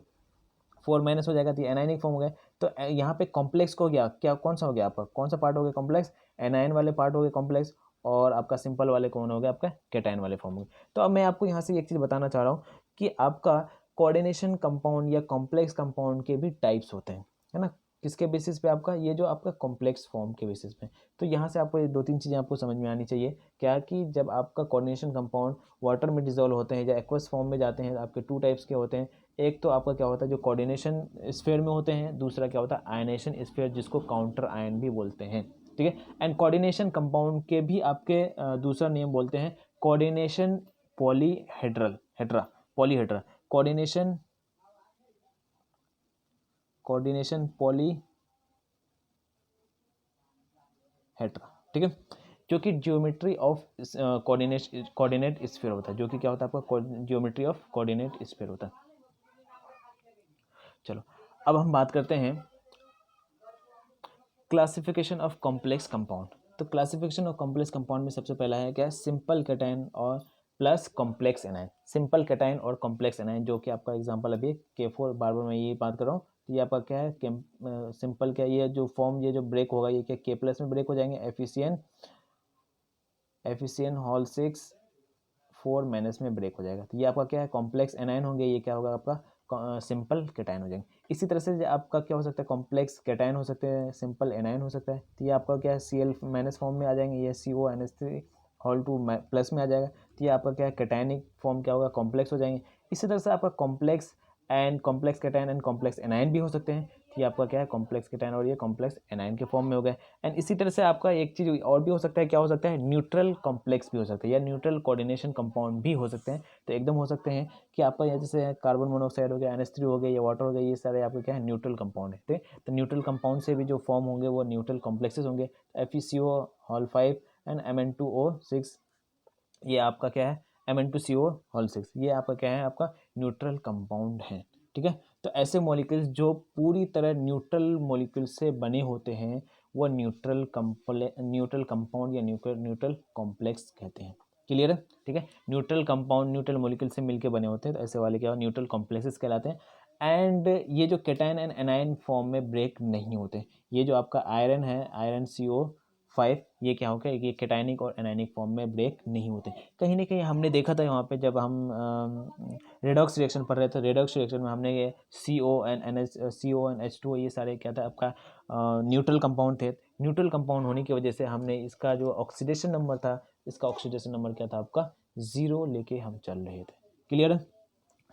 4 माइनस हो जाएगा, तो एनायनिक फॉर्म हो गया। तो यहाँ पे कॉम्प्लेक्स को हो गया क्या, कौन सा हो गया आपका, कौन सा पार्ट हो गया कॉम्प्लेक्स, एनायन वाले पार्ट हो गए कॉम्प्लेक्स, और आपका सिंपल वाले कौन हो गया, आपका कैटायन वाले फॉर्म हो गए। तो अब मैं आपको यहाँ से एक चीज़ बताना चाह रहा हूँ कि आपका कोऑर्डिनेशन कंपाउंड या कॉम्प्लेक्स कंपाउंड के भी टाइप्स होते हैं, है ना। किसके बेसिस पे, आपका ये जो आपका कॉम्प्लेक्स फॉर्म के बेसिस पे। तो यहाँ से आपको ये 2-3 चीज़ें आपको समझ में आनी चाहिए, क्या कि जब आपका कोऑर्डिनेशन कंपाउंड वाटर में डिजोल्व होते हैं या एक्वस फॉर्म में जाते हैं, आपके 2 टाइप्स के होते हैं। एक तो आपका क्या होता है जो कोऑर्डिनेशन स्फीयर में होते हैं, दूसरा क्या होता है आयनेशन स्फीयर, जिसको काउंटर आयन भी बोलते हैं, ठीक है। एंड कोऑर्डिनेशन कंपाउंड के भी आपके दूसरा नेम बोलते हैं coordination polyhedral, Hedra, polyhedra, coordination coordination polyhedra, ठीक है। जो कि ज्योमेट्री ऑफ कोऑर्डिनेट स्फीयर होता है, जो कि क्या होता है आपका ज्योमेट्री ऑफ कोऑर्डिनेट स्फीयर होता है। चलो, अब हम बात करते हैं क्लासिफिकेशन ऑफ कॉम्प्लेक्स कंपाउंड। तो क्लासिफिकेशन ऑफ कॉम्प्लेक्स कंपाउंड में सबसे पहला है क्या है, सिंपल कैटायन और plus complex anion. Simple cation और कॉम्प्लेक्स एनायन, जो कि आपका एग्जांपल अभी K4, बार बार मैं ये बात कर रहा हूँ। तो ये आपका क्या है, सिंपल क्या, ये जो फॉर्म, ये जो ब्रेक होगा, ये क्या K प्लस में ब्रेक हो जाएंगे, FeCN होल 6 4 माइनस में ब्रेक हो जाएगा। तो ये आपका क्या है, कॉम्प्लेक्स एनायन होंगे, ये क्या होगा आपका सिंपल कैटायन हो जाएंगे। इसी तरह से आपका क्या हो सकता है, कॉम्प्लेक्स कैटायन हो सकते हैं, सिंपल एनायन हो सकता है। तो ये आपका क्या है, Cl माइनस फॉर्म में आ जाएंगे, ये CONH3 होल 2 प्लस में आ जाएगा। तो ये आपका क्या है, कैटायनिक फॉर्म क्या होगा, कॉम्प्लेक्स हो जाएंगे। इसी तरह से आपका complex cation and complex anion भी हो सकते हैं। ये आपका क्या है कॉम्प्लेक्स केटायन और ये कॉम्प्लेक्स एनायन के फॉर्म में हो गए। एंड इसी तरह से आपका एक चीज़ और भी हो सकता है, क्या हो सकता है, न्यूट्रल कॉम्प्लेक्स भी हो सकता है या न्यूट्रल कोऑर्डिनेशन कंपाउंड भी हो सकते हैं। तो एकदम हो सकते हैं कि आपका यहाँ जैसे कार्बन मोनोऑक्साइड हो गया, NH3 हो गया, या वाटर हो गया, ये सारे आपके क्या है न्यूट्रल कंपाउंड है। ठीक है, तो न्यूट्रल कंपाउंड से भी जो फॉर्म होंगे वो न्यूट्रल कॉम्प्लेक्सेस होंगे। FeCO5 एंड Mn2O6, ये आपका क्या है Mn2CO6, ये आपका क्या है आपका न्यूट्रल कंपाउंड है। ठीक है, तो ऐसे मॉलिक्यूल्स जो पूरी तरह न्यूट्रल मॉलिक्यूल से बने होते हैं वो न्यूट्रल कंपाउंड या न्यूट्रल कॉम्प्लेक्स कहते हैं। क्लियर है? ठीक है, न्यूट्रल कंपाउंड न्यूट्रल मॉलिक्यूल से मिलके बने होते हैं, तो ऐसे वाले क्या न्यूट्रल कॉम्प्लेक्सेस कहलाते हैं। एंड ये जो कैटायन एंड एनायन फॉर्म में ब्रेक नहीं होते। ये जो आपका आयरन है, आयरन CO5, ये क्या होगा, ये कैटायनिक और एनायनिक फॉर्म में ब्रेक नहीं होते। कहीं ना कहीं हमने देखा था यहाँ पे जब हम रेडॉक्स रिएक्शन पढ़ रहे थे, रेडॉक्स रिएक्शन में हमने ये CO and ये सारे क्या था आपका न्यूट्रल कंपाउंड थे। न्यूट्रल कंपाउंड होने की वजह से हमने इसका जो ऑक्सीडेशन नंबर था, इसका ऑक्सीडेशन नंबर क्या था आपका 0 लेके हम चल रहे थे। क्लियर है?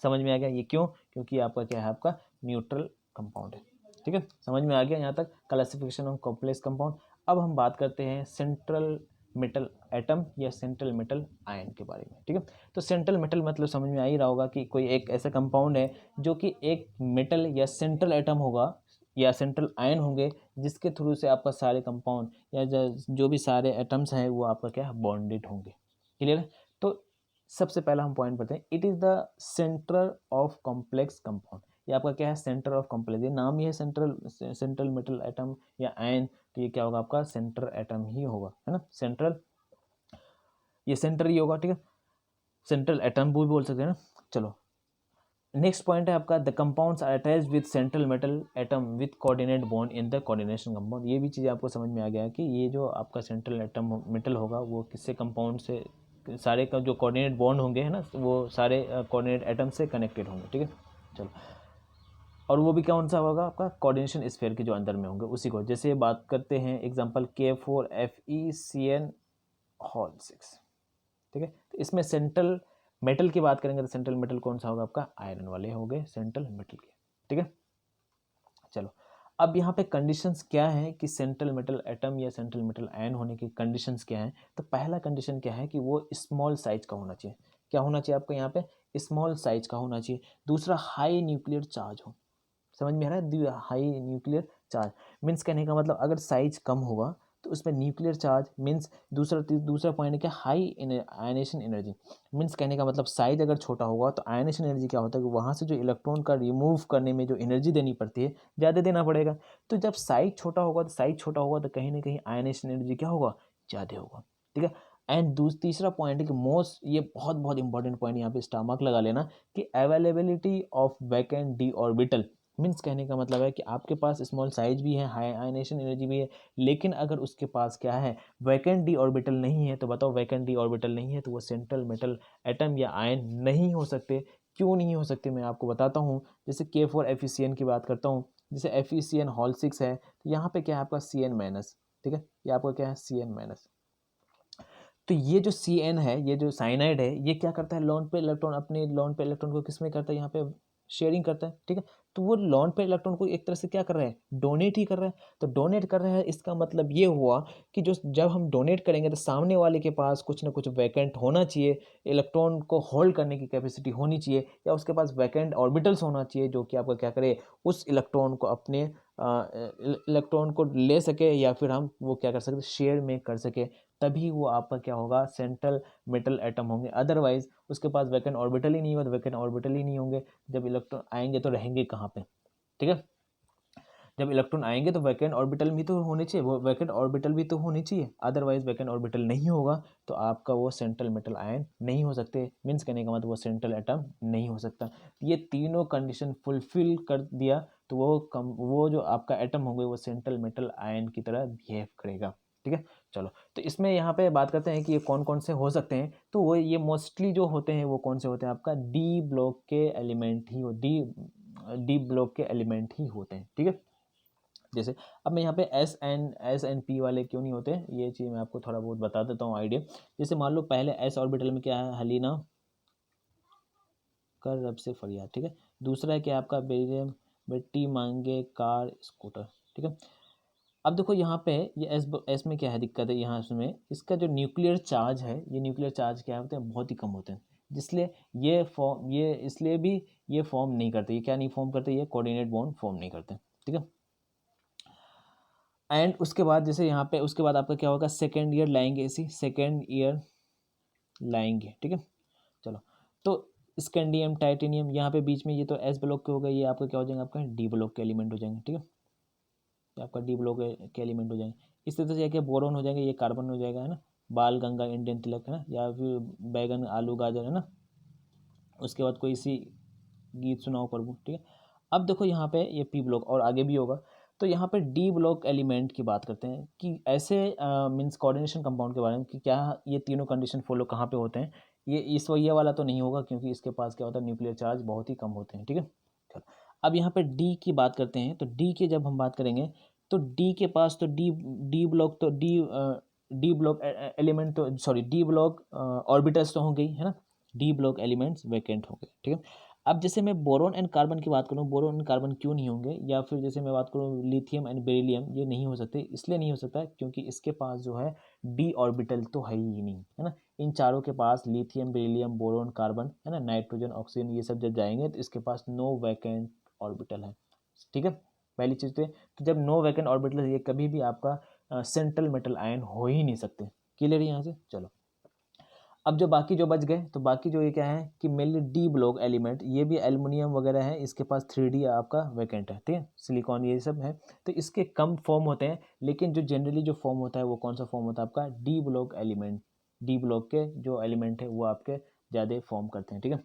समझ में आ गया? ये क्यों? क्योंकि आपका क्या है आपका न्यूट्रल कंपाउंड है। ठीक है, समझ में आ गया यहाँ तक क्लासिफिकेशन ऑफ कॉम्प्लेक्स कंपाउंड। अब हम बात करते हैं सेंट्रल मेटल एटम या सेंट्रल मेटल आयन के बारे में। ठीक है, तो सेंट्रल मेटल मतलब समझ में आ ही रहा होगा कि कोई एक ऐसा कंपाउंड है जो कि एक मेटल या सेंट्रल एटम होगा या सेंट्रल आयन होंगे, जिसके थ्रू से आपका सारे कंपाउंड या जो भी सारे एटम्स हैं वो आपका क्या बॉन्डेड होंगे। क्लियर है? तो सबसे पहला हम पॉइंट पढ़ते हैं, it is the centre of complex compound. ये आपका क्या है सेंटर ऑफ कॉम्प्लेक्स, ये नाम ही है सेंट्रल मेटल एटम या आयन, तो ये क्या होगा आपका सेंटर एटम ही होगा, है ना, सेंट्रल, ये सेंटर ही होगा। ठीक है, सेंट्रल एटम भी बोल सकते हैं ना। चलो नेक्स्ट पॉइंट है आपका the compounds are attached with central metal atom with coordinate bond in the coordination compound. ये भी चीज़ आपको समझ में आ गया कि ये जो आपका सेंट्रल एटम मेटल होगा वो किससे कंपाउंड से, सारे का जो कोऑर्डिनेट बॉन्ड होंगे है ना, वो सारे कोऑर्डिनेट एटम से कनेक्टेड होंगे। ठीक है, चलो, और वो भी कौन सा होगा आपका कोऑर्डिनेशन स्फीयर के जो अंदर में होंगे उसी को। जैसे बात करते हैं एग्जांपल K4FeCN6। ठीक है, तो इसमें सेंट्रल मेटल की बात करेंगे तो सेंट्रल मेटल कौन सा होगा आपका आयरन वाले हो गए सेंट्रल मेटल के। ठीक है, चलो अब यहाँ पे कंडीशंस क्या है कि सेंट्रल मेटल एटम या सेंट्रल मेटल आयन होने की कंडीशंस क्या है। तो पहला कंडीशन क्या है कि वो स्मॉल साइज का होना चाहिए। क्या होना चाहिए आपको यहाँ पे स्मॉल साइज का होना चाहिए। दूसरा हाई न्यूक्लियर चार्ज हो। समझ में आ रहा है? हाई न्यूक्लियर चार्ज मीन्स कहने का मतलब अगर साइज कम होगा तो उसमें न्यूक्लियर चार्ज मीन्स दूसरा पॉइंट है क्या हाई आयनेशन एनर्जी। मीन्स कहने का मतलब साइज अगर छोटा होगा तो आयनेशन एनर्जी क्या होता है कि वहाँ से जो इलेक्ट्रॉन का रिमूव करने में जो एनर्जी देनी पड़ती है ज़्यादा देना पड़ेगा। तो जब साइज छोटा होगा तो कहीं ना कहीं आयनेशन एनर्जी क्या होगा ज़्यादा होगा। ठीक है, एंड तीसरा पॉइंट है कि मोस्ट, ये बहुत बहुत इंपॉर्टेंट पॉइंट यहाँ पे स्टार मार्क लगा लेना कि availability of vacant D orbital. Means कहने का मतलब है कि आपके पास स्मॉल साइज भी है, हाई आयनेशन एनर्जी भी है, लेकिन अगर उसके पास क्या है वैकेंट डी ऑर्बिटल नहीं है, तो बताओ वैकेंट डी ऑर्बिटल नहीं है तो वो सेंट्रल मेटल एटम या आयन नहीं हो सकते। क्यों नहीं हो सकते मैं आपको बताता हूँ। जैसे K4FeCN की बात करता हूँ, जैसे FeCN6 है तो यहाँ पे क्या है आपका CN-। ठीक है, ये आपका क्या है CN-। तो ये जो CN है, ये जो साइनाइड है, ये क्या करता है लोन पे इलेक्ट्रॉन, अपने लोन पे इलेक्ट्रॉन को किस में करता है यहाँ पे शेयरिंग करता है। ठीक है, तो वो लोन पे इलेक्ट्रॉन को एक तरह से क्या कर रहा है डोनेट ही कर रहा है। तो डोनेट कर रहा है इसका मतलब ये हुआ कि जो जब हम डोनेट करेंगे तो सामने वाले के पास कुछ ना कुछ वैकेंट होना चाहिए, इलेक्ट्रॉन को होल्ड करने की कैपेसिटी होनी चाहिए, या उसके पास वैकेंट ऑर्बिटल्स होना चाहिए जो कि आपका क्या करे उस इलेक्ट्रॉन को अपने इलेक्ट्रॉन को ले सके, या फिर हम वो क्या कर सकते शेयर में कर सके, तभी वो आपका क्या होगा सेंट्रल मेटल एटम होंगे। अदरवाइज उसके पास वैकेंट ऑर्बिटल ही नहीं होगा, तो वैकेंट ऑर्बिटल ही नहीं होंगे, जब इलेक्ट्रॉन आएंगे तो रहेंगे कहाँ पे। ठीक है, जब इलेक्ट्रॉन आएंगे तो वैकेंट ऑर्बिटल भी तो होने चाहिए, वो वैकेंट ऑर्बिटल भी तो होनी चाहिए, अदरवाइज वैकेंट ऑर्बिटल नहीं होगा तो आपका वो सेंट्रल मेटल आयन नहीं हो सकते। मीन्स कहने का मतलब वो सेंट्रल एटम नहीं हो सकता। ये तीनों कंडीशन फुलफिल कर दिया तो वो जो आपका एटम होंगे वो सेंट्रल मेटल आयन की तरह बिहेव करेगा। ठीक है, चलो तो इसमें यहाँ पे बात करते हैं कि ये कौन कौन से हो सकते हैं। तो वो ये मोस्टली जो होते हैं वो कौन से होते हैं आपका डी ब्लॉक के एलिमेंट ही डी ब्लॉक के एलिमेंट ही होते हैं। ठीक है, जैसे अब मैं यहाँ पे S and P वाले क्यों नहीं होते, ये चीज़ मैं आपको थोड़ा बहुत बता देता हूँ आइडिया। जैसे मान लो पहले S ऑर्बिटल में क्या है हलीना कर रब से फरियाद। ठीक है, दूसरा है क्या आपका बेरियम बेटी मांगे कार स्कूटर, ठीक है। अब देखो यहाँ पे ये एस में क्या है दिक्कत है, यहाँ इसमें इसका जो न्यूक्लियर चार्ज है, ये न्यूक्लियर चार्ज क्या होते हैं, बहुत ही कम होते हैं, जिसलिए ये इसलिए भी ये फॉर्म नहीं करते, ये क्या नहीं फॉर्म करते, ये कोऑर्डिनेट बॉन्ड फॉर्म नहीं करते, ठीक है। एंड उसके बाद जैसे यहाँ पे उसके बाद आपका क्या होगा, सेकेंड ईयर लाएंगे, इसी सेकेंड ईयर लाएंगे, ठीक है। चलो, तो स्कैंडियम टाइटेनियम यहाँ पे बीच में ये तो एस ब्लॉक के हो गए, ये आपका क्या हो जाएंगे, आपका डी ब्लॉक के एलिमेंट हो जाएंगे, ठीक है, ये आपका डी ब्लॉक के एलिमेंट हो जाएंगे। इस तरह से क्या बोरोन हो जाएंगे, ये कार्बन हो जाएगा, है ना, बाल गंगा इंडियन तिलक, है ना, या फिर बैगन आलू गाजर, है ना, उसके बाद कोई सी गीत सुनाओ प्रभु, ठीक है। अब देखो यहाँ पे ये पी ब्लॉक और आगे भी होगा, तो यहाँ पे डी ब्लॉक एलिमेंट की बात करते हैं कि ऐसे मीन्स कोऑर्डिनेशन कंपाउंड के बारे में कि क्या ये तीनों कंडीशन फॉलो कहाँ पे होते हैं। ये वाला तो नहीं होगा क्योंकि इसके पास क्या होता है, न्यूक्लियर चार्ज बहुत ही कम होते हैं, ठीक है। चलो, अब यहाँ पे डी की बात करते हैं, तो डी की जब हम बात करेंगे तो डी के पास तो डी ब्लॉक तो डी ब्लॉक एलिमेंट तो सॉरी डी ब्लॉक ऑर्बिटल्स तो होंगे ही, है ना, डी ब्लॉक एलिमेंट्स वैकेंट होंगे, ठीक है। अब जैसे मैं बोरोन एंड कार्बन की बात करूँ, बोरोन एंड कार्बन क्यों नहीं होंगे, या फिर जैसे मैं बात करूँ लिथियम एंड बेरिलियम, ये नहीं हो सकते, इसलिए नहीं हो सकता क्योंकि इसके पास जो है डी ऑर्बिटल तो है ही नहीं, है ना। इन चारों के पास लिथियम बेरिलियम बोरोन कार्बन, है ना, नाइट्रोजन ऑक्सीजन, ये सब जब जाएंगे तो इसके पास नो वैकेंट ऑर्बिटल है, ठीक है। पहली चीज़ तो कि जब नो वैकेंट ऑर्बिटल ये कभी भी आपका सेंट्रल मेटल आयन हो ही नहीं सकते। क्लियर है यहाँ से। चलो, अब जो बाकी जो बच गए, तो बाकी जो ये क्या है कि मेनली डी ब्लॉक एलिमेंट, ये भी एल्युमिनियम वगैरह है, इसके पास 3D आपका वैकेंट है, ठीक है, सिलिकॉन ये सब है, तो इसके कम फॉर्म होते हैं, लेकिन जो जनरली जो फॉर्म होता है वो कौन सा फॉर्म होता है आपका, D block element, D block के जो एलिमेंट है वो आपके ज़्यादा फॉर्म करते हैं, ठीक है।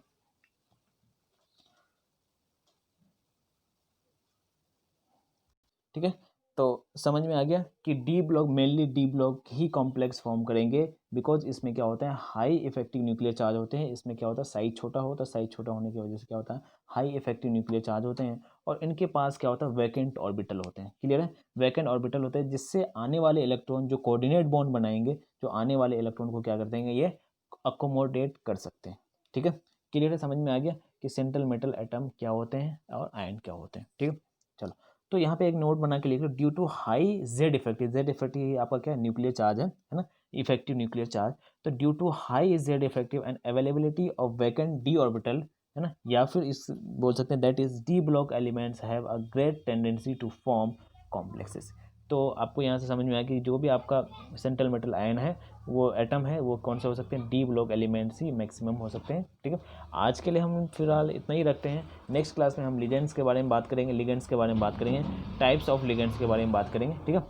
ठीक है, तो समझ में आ गया कि D block mainly D block ही कॉम्प्लेक्स फॉर्म करेंगे, बिकॉज इसमें क्या होता है, हाई इफेक्टिव न्यूक्लियर चार्ज होते हैं, इसमें क्या होता है, साइज छोटा होता है, साइज छोटा होने की वजह से क्या होता है, हाई इफेक्टिव न्यूक्लियर चार्ज होते हैं, और इनके पास क्या होता है, वैकेंट ऑर्बिटल होते हैं। क्लियर है, वैकेंट ऑर्बिटल होते हैं, जिससे आने वाले इलेक्ट्रॉन जो कोऑर्डिनेट बॉन्ड बनाएंगे, जो आने वाले इलेक्ट्रॉन को क्या कर देंगे, ये अकोमोडेट कर सकते हैं, ठीक है। क्लियर है, समझ में आ गया कि सेंट्रल मेटल एटम क्या होते हैं और आयन क्या होते हैं, ठीक है। चलो, तो यहाँ पे एक नोट बना के लिख लो, due to high Z effective आपका क्या न्यूक्लियर चार्ज है ना, इफेक्टिव न्यूक्लियर चार्ज, तो due to high Z effective and availability of vacant D orbital, है ना, या फिर इस बोल सकते हैं that is D block elements have a great tendency to form complexes. तो आपको यहाँ से समझ में आया कि जो भी आपका सेंट्रल मेटल आयन है, वो एटम है, वो कौन से हो सकते हैं, डी ब्लॉक एलिमेंट्स ही मैक्सिमम हो सकते हैं, ठीक है। आज के लिए हम फिलहाल इतना ही रखते हैं, नेक्स्ट क्लास में हम लिगेंड्स के बारे में बात करेंगे, लिगेंड्स के बारे में बात करेंगे, टाइप्स ऑफ लिगेंड्स के बारे में बात करेंगे, ठीक है।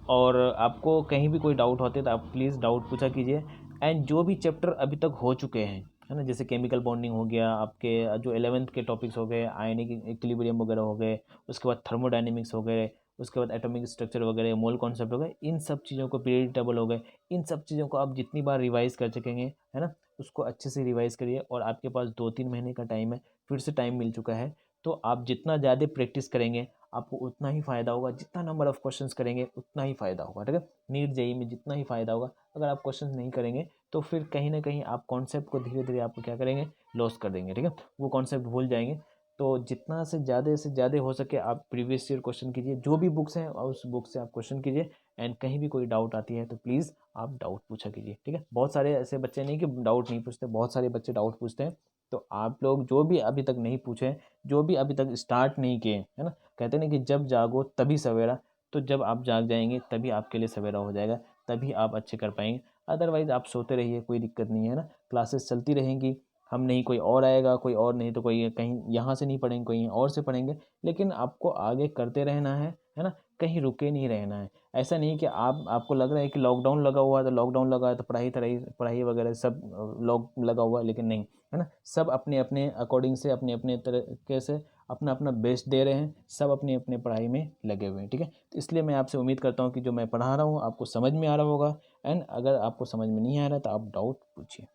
और आपको कहीं भी कोई डाउट होते तो आप प्लीज़ डाउट पूछा कीजिए। एंड जो भी चैप्टर अभी तक हो चुके हैं, है ना, जैसे केमिकल बॉन्डिंग हो गया, आपके जो 11th के टॉपिक्स हो गए, आयनिक इक्विलिब्रियम वगैरह हो गए, उसके बाद थर्मोडायनेमिक्स हो गए, उसके बाद एटॉमिक स्ट्रक्चर वगैरह, मोल कॉन्सेप्ट हो गए, इन सब चीज़ों को, पीरियडिक टेबल हो गए, इन सब चीज़ों को आप जितनी बार रिवाइज़ कर सकेंगे, है ना, उसको अच्छे से रिवाइज़ करिए। और आपके पास 2-3 महीने का टाइम है, फिर से टाइम मिल चुका है, तो आप जितना ज़्यादा प्रैक्टिस करेंगे आपको उतना ही फ़ायदा होगा, जितना नंबर ऑफ़ क्वेश्चंस करेंगे उतना ही फ़ायदा होगा, ठीक है। नीट जेई में जितना ही फ़ायदा होगा, अगर आप क्वेश्चन नहीं करेंगे तो फिर कहीं ना कहीं आप कॉन्सेप्ट को धीरे धीरे आपको क्या करेंगे, लॉस कर देंगे, ठीक है, वो कॉन्सेप्ट भूल जाएंगे। तो जितना से ज़्यादा हो सके आप प्रीवियस ईयर क्वेश्चन कीजिए, जो भी बुक्स हैं उस बुक से आप क्वेश्चन कीजिए। एंड कहीं भी कोई डाउट आती है तो प्लीज़ आप डाउट पूछा कीजिए, ठीक है। बहुत सारे ऐसे बच्चे नहीं कि डाउट नहीं पूछते, बहुत सारे बच्चे डाउट पूछते हैं। तो आप लोग जो भी अभी तक नहीं पूछे, जो भी अभी तक स्टार्ट नहीं किए, है ना, कहते हैं ना कि जब जागो तभी सवेरा, तो जब आप जाग जाएंगे तभी आपके लिए सवेरा हो जाएगा, तभी आप अच्छे कर पाएंगे। अदरवाइज़ आप सोते रहिए, कोई दिक्कत नहीं है ना, क्लासेस चलती रहेंगी, हम नहीं कोई और आएगा, कोई और नहीं तो कोई कहीं यहाँ से नहीं पढ़ेंगे, कोई और से पढ़ेंगे, लेकिन आपको आगे करते रहना है ना, कहीं रुके नहीं रहना है। ऐसा नहीं कि आपको लग रहा है कि लॉकडाउन लगा हुआ है, तो लॉकडाउन लगा है तो पढ़ाई वगैरह सब लॉक लगा हुआ है, लेकिन नहीं, है ना, सब अपने अपने अकॉर्डिंग से, अपने अपने तरीके से अपना अपना बेस्ट दे रहे हैं, सब अपनी अपनी पढ़ाई में लगे हुए हैं, ठीक है। तो इसलिए मैं आपसे उम्मीद करता हूँ कि जो मैं पढ़ा रहा हूँ आपको समझ में आ रहा होगा। एंड अगर आपको समझ में नहीं आ रहा तो आप डाउट पूछिए,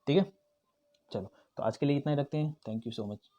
ठीक है। चलो, तो आज के लिए इतना ही रखते हैं। Thank you so much.